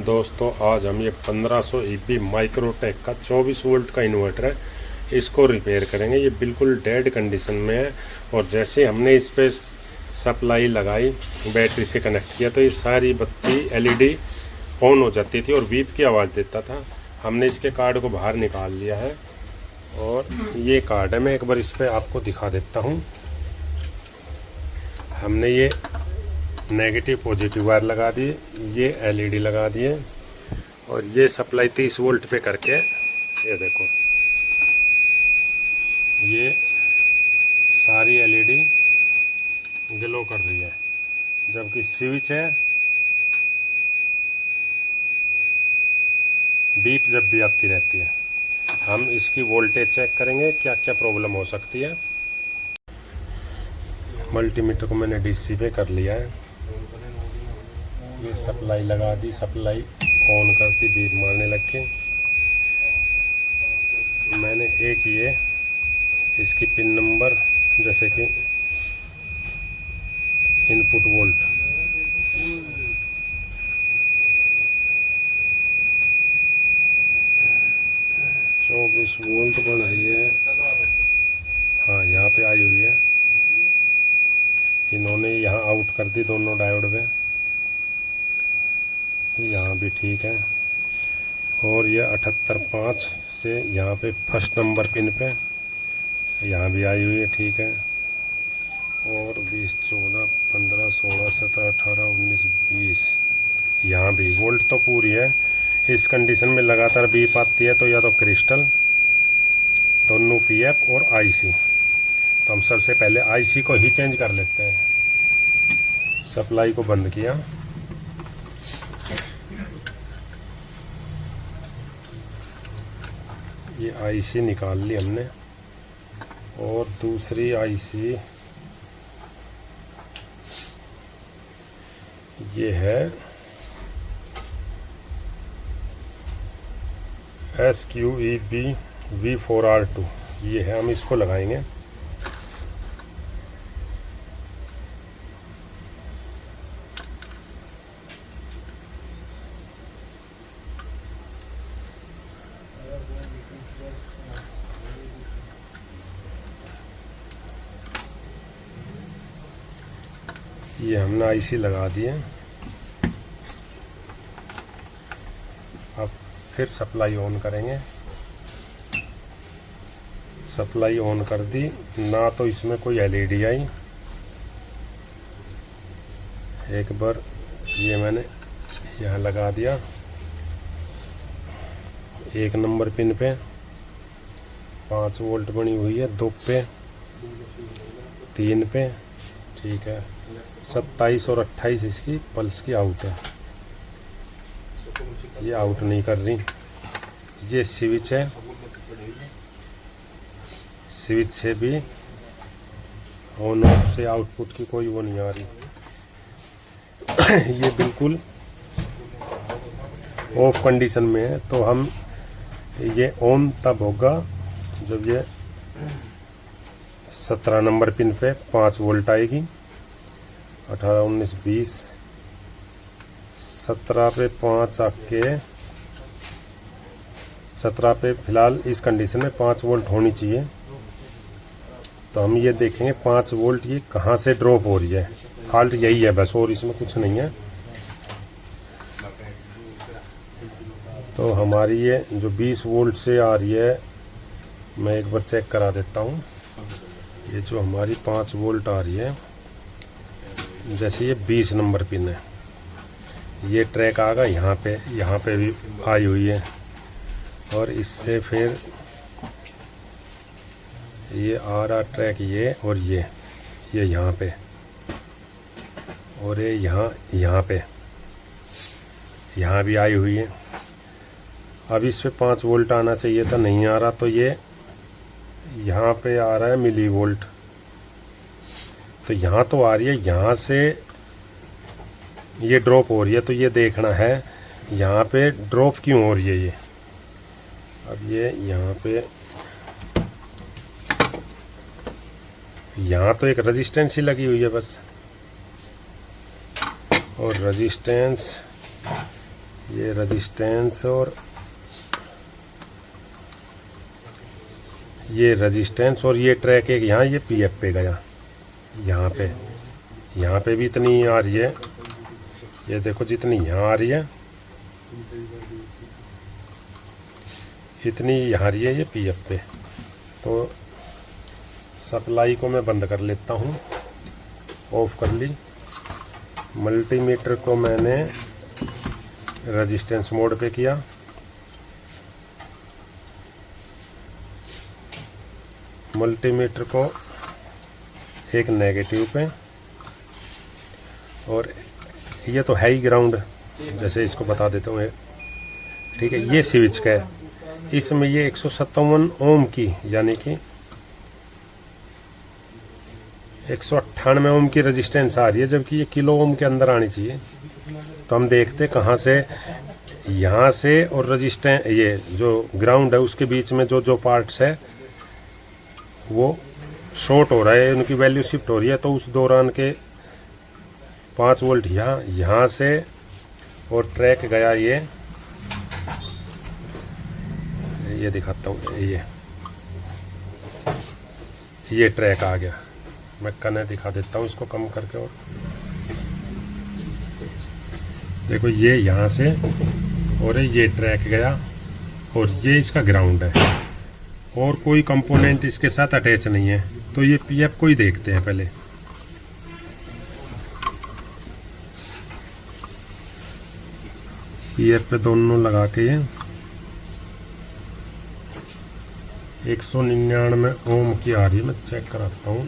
दोस्तों आज हम ये 1500 ईबी माइक्रोटेक का 24 वोल्ट का इन्वर्टर है, इसको रिपेयर करेंगे। ये बिल्कुल डेड कंडीशन में है और जैसे हमने इस पर सप्लाई लगाई, बैटरी से कनेक्ट किया, तो ये सारी बत्ती एलईडी ऑन हो जाती थी और बीप की आवाज़ देता था। हमने इसके कार्ड को बाहर निकाल लिया है और ये कार्ड है, मैं एक बार इस पर आपको दिखा देता हूँ। हमने ये नेगेटिव पॉजिटिव वायर लगा दिए, ये एलईडी लगा दिए और ये सप्लाई 30 वोल्ट पे करके ये देखो, ये सारी एलईडी ग्लो कर रही है, जबकि स्विच है बीप जब भी आती रहती है। हम इसकी वोल्टेज चेक करेंगे क्या क्या प्रॉब्लम हो सकती है। मल्टीमीटर को मैंने डीसी पे कर लिया है, ये सप्लाई लगा दी, सप्लाई ऑन करती बीप मारने लग के। मैंने एक ये इसकी पिन नंबर, जैसे कि इनपुट वोल्ट 24 वोल्ट बन रही है। हाँ, यहाँ पे आई हुई है। इन्होंने यहाँ आउट कर दी दोनों डायोड में, यहाँ भी ठीक है। और ये 78.5 से यहाँ पे फर्स्ट नंबर पिन पे यहाँ भी आई हुई है, ठीक है। और 20, 14, 15, 16, 17, 18, 19, 20 यहाँ भी वोल्ट तो पूरी है। इस कंडीशन में लगातार बीप आती है तो या तो क्रिस्टल, दोनों पीएफ और आईसी। तो हम सबसे पहले आईसी को ही चेंज कर लेते हैं। सप्लाई को बंद किया, ये आईसी निकाल ली हमने और दूसरी आईसी ये है SQEB V4R2, ये है, हम इसको लगाएंगे। ये हमने आईसी लगा दिए। अब फिर सप्लाई ऑन करेंगे। सप्लाई ऑन कर दी, ना तो इसमें कोई एलईडी आई। एक बार ये मैंने यहाँ लगा दिया, एक नंबर पिन पे 5 वोल्ट बनी हुई है, 2 पे, 3 पे, ठीक है। 27 और 28 इसकी पल्स की आउट है, ये आउट नहीं कर रही। ये स्विच है, स्विच से भी ऑन ऑफ से आउटपुट की कोई वो नहीं आ रही। ये बिल्कुल ऑफ कंडीशन में है। तो हम ये ऑन तब होगा जब ये 17 नंबर पिन पे 5 वोल्ट आएगी। 18, 19, 20, 17 पे 5 आके 17 पे फिलहाल इस कंडीशन में 5 वोल्ट होनी चाहिए। तो हम ये देखेंगे 5 वोल्ट ये कहाँ से ड्रॉप हो रही है। फॉल्ट यही है बस, और इसमें कुछ नहीं है। तो हमारी ये जो 20 वोल्ट से आ रही है, मैं एक बार चेक करा देता हूँ। ये जो हमारी 5 वोल्ट आ रही है, जैसे ये 20 नंबर पिन है, ये ट्रैक आगा यहाँ पे भी आई हुई है। और इससे फिर ये आ रहा ट्रैक, ये और ये यहाँ पे, और ये यहाँ पे यहाँ भी आई हुई है। अब इस पे 5 वोल्ट आना चाहिए था, नहीं आ रहा। तो ये यहाँ पे आ रहा है मिली वोल्ट, तो यहाँ तो आ रही है, यहाँ से ये ड्रॉप हो रही है। तो ये देखना है यहाँ पे ड्रॉप क्यों हो रही है ये। अब ये यहाँ तो एक रेजिस्टेंस ही लगी हुई है बस, और रेजिस्टेंस ये रेजिस्टेंस और ये ट्रैक एक यहाँ ये पीएफ पे गया, यहाँ पे भी इतनी आ रही है, ये देखो जितनी यहाँ आ रही है इतनी यहाँ आ रही है ये पीएफ पे। तो सप्लाई को मैं बंद कर लेता हूँ, ऑफ कर ली। मल्टीमीटर को मैंने रेजिस्टेंस मोड पे किया, मल्टीमीटर को एक नेगेटिव पे, और ये तो है ही ग्राउंड, जैसे इसको बता देता हूँ, ठीक है। ये स्विच का है, इसमें ये 157 ओम की यानी कि 198 ओम की रेजिस्टेंस आ रही है, जबकि ये किलो ओम के अंदर आनी चाहिए। तो हम देखते कहाँ से, यहाँ से और रेजिस्टेंस ये जो ग्राउंड है उसके बीच में जो पार्ट्स है वो शॉर्ट हो रहा है, उनकी वैल्यू शिफ्ट हो रही है। तो उस दौरान के 5 वोल्ट यहाँ से, और ट्रैक गया ये दिखाता हूँ, ये ट्रैक आ गया। मैं कने दिखा देता हूँ इसको कम करके, और देखो ये यहाँ से और ये ट्रैक गया, और ये इसका ग्राउंड है, और कोई कंपोनेंट इसके साथ अटैच नहीं है। तो ये पीएफ को ही देखते हैं पहले। पीएफ पे दोनों लगा के ये 199 ओम की आ रही है, मैं चेक कराता हूँ।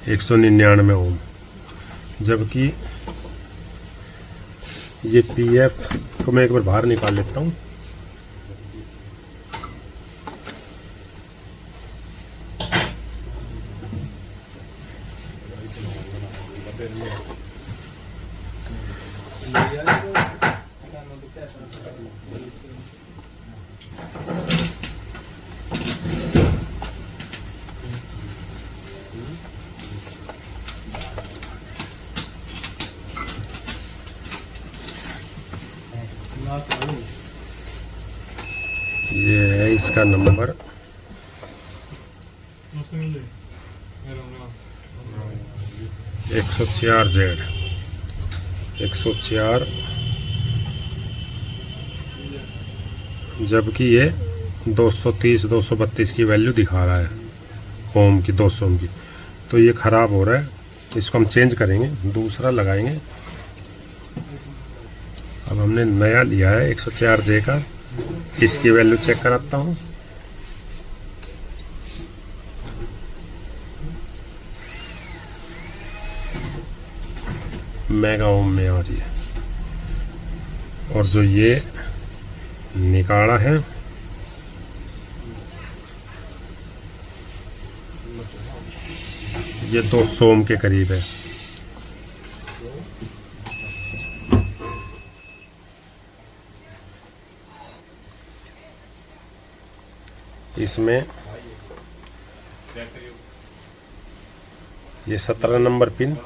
एक 199 ओम, जबकि ये पीएफ को मैं एक बार बाहर निकाल लेता हूँ। ये है इसका नंबर, $104Z 104, जबकि ये 230-232 की वैल्यू दिखा रहा है ओम की, 200 ओम की। तो ये ख़राब हो रहा है, इसको हम चेंज करेंगे, दूसरा लगाएंगे। अब हमने नया लिया है 104J का, इसकी वैल्यू चेक कराता हूँ। मेगा ओम में आ रही है, और जो ये निकाला है ये 200 ओम के करीब है। इसमें ये 17 नंबर पिन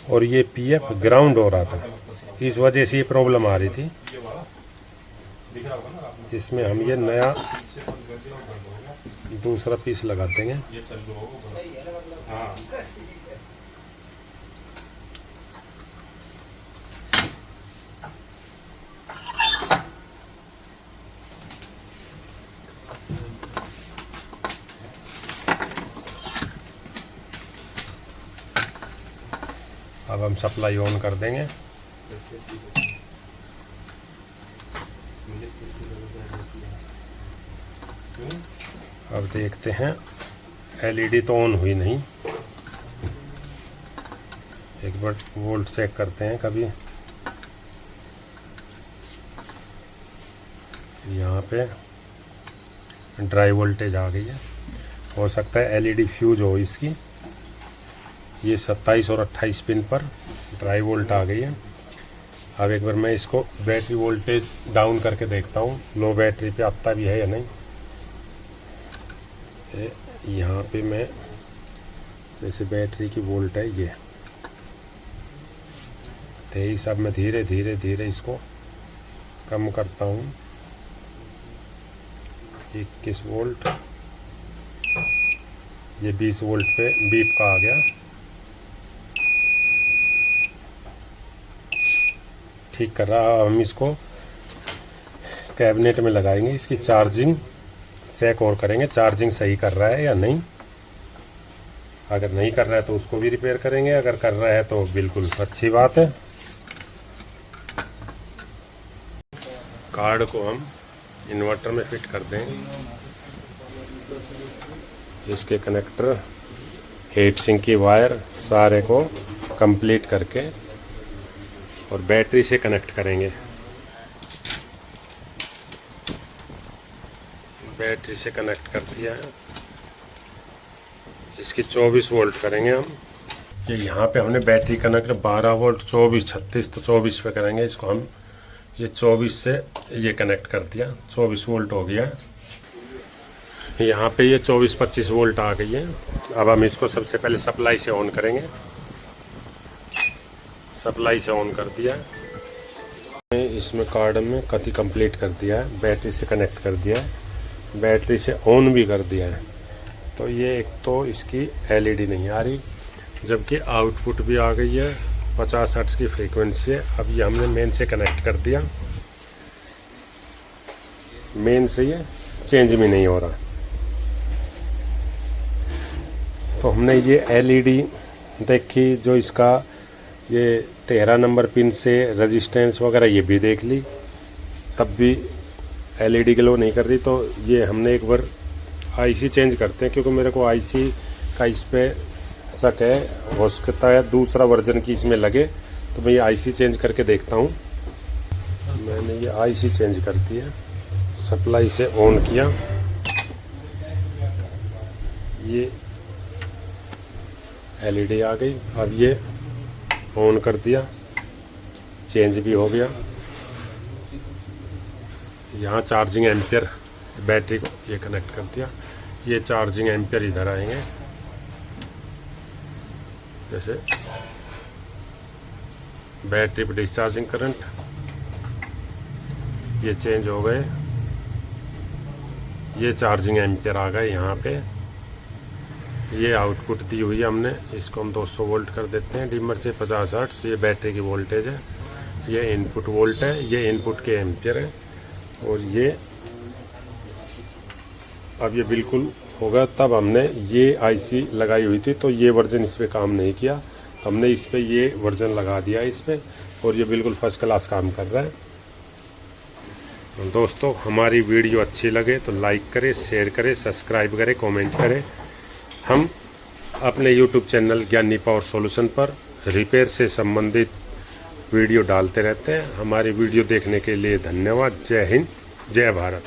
और ये पीएफ ग्राउंड हो रहा था, इस वजह से ये प्रॉब्लम आ रही थी। इसमें हम ये नया दूसरा पीस लगा देंगे। अब हम सप्लाई ऑन कर देंगे। अब देखते हैं, एलईडी तो ऑन हुई नहीं, एक बार वोल्ट चेक करते हैं। कभी यहाँ पे ड्राई वोल्टेज आ गई है, हो सकता है एलईडी फ्यूज हो इसकी। ये 27 और 28 पिन पर ड्राई वोल्ट आ गई है। अब एक बार मैं इसको बैटरी वोल्टेज डाउन करके देखता हूँ, लो बैटरी पे आता भी है या नहीं। यहाँ पे मैं जैसे बैटरी की वोल्ट है ये 23। अब मैं धीरे धीरे धीरे इसको कम करता हूँ। 21 वोल्ट, ये 20 वोल्ट पे बीप का आ गया। ठीक कर रहा। हम इसको कैबिनेट में लगाएंगे, इसकी चार्जिंग चेक और करेंगे चार्जिंग सही कर रहा है या नहीं। अगर नहीं कर रहा है तो उसको भी रिपेयर करेंगे, अगर कर रहा है तो बिल्कुल अच्छी बात है। कार्ड को हम इन्वर्टर में फिट कर देंगे। इसके कनेक्टर, हीट सिंक की वायर सारे को कंप्लीट करके और बैटरी से कनेक्ट करेंगे। बैटरी से कनेक्ट कर दिया है। इसकी 24 वोल्ट करेंगे हम। ये यहाँ पे हमने बैटरी कनेक्ट 12 वोल्ट 24 36 तो 24 पे करेंगे इसको हम। ये 24 से ये कनेक्ट कर दिया, 24 वोल्ट हो गया। यहाँ पे ये 24-25 वोल्ट आ गई है। अब हम इसको सबसे पहले सप्लाई से ऑन करेंगे। सप्लाई से ऑन कर दिया। इसमें कार्ड में कति कंप्लीट कर दिया है, बैटरी से कनेक्ट कर दिया है, बैटरी से ऑन भी कर दिया है। तो ये एक तो इसकी एलईडी नहीं आ रही, जबकि आउटपुट भी आ गई है। 50 हर्ट्ज की फ्रीक्वेंसी है। अब ये हमने मेन से कनेक्ट कर दिया। मेन से ये चेंज भी नहीं हो रहा। तो हमने ये एलईडी देखी, जो इसका ये 13 नंबर पिन से रेजिस्टेंस वगैरह ये भी देख ली, तब भी एलईडी ग्लो नहीं कर रही। तो ये हमने एक बार आईसी चेंज करते हैं, क्योंकि मेरे को आईसी का इस पे शक है। हो सकता है दूसरा वर्जन की इसमें लगे, तो मैं ये आईसी चेंज करके देखता हूँ। मैंने ये आईसी चेंज कर दी है, सप्लाई से ऑन किया, ये एलईडी आ गई। अब ये ऑन कर दिया, चेंज भी हो गया। यहाँ चार्जिंग एम्पियर बैटरी को ये कनेक्ट कर दिया। ये चार्जिंग एम्पियर इधर आएंगे, जैसे बैटरी पर डिस्चार्जिंग करंट ये चेंज हो गए। ये चार्जिंग एम्पियर आ गए यहाँ पे। ये आउटपुट दी हुई है हमने, इसको हम 200 वोल्ट कर देते हैं डिमर से 50 हर्ट्ज। ये बैटरी की वोल्टेज है, ये इनपुट वोल्ट है, ये इनपुट के एम्पियर है। और ये अब ये बिल्कुल होगा। तब हमने ये आईसी लगाई हुई थी, तो ये वर्जन इस पर काम नहीं किया। हमने इस पे ये वर्जन लगा दिया इस पे, और ये बिल्कुल फर्स्ट क्लास काम कर रहा है। दोस्तों, हमारी वीडियो अच्छी लगे तो लाइक करें, शेयर करें, सब्सक्राइब करें, कमेंट करें। हम अपने यूट्यूब चैनल ज्ञानी पावर सॉल्यूशन पर रिपेयर से संबंधित वीडियो डालते रहते हैं। हमारी वीडियो देखने के लिए धन्यवाद। जय हिंद, जय भारत।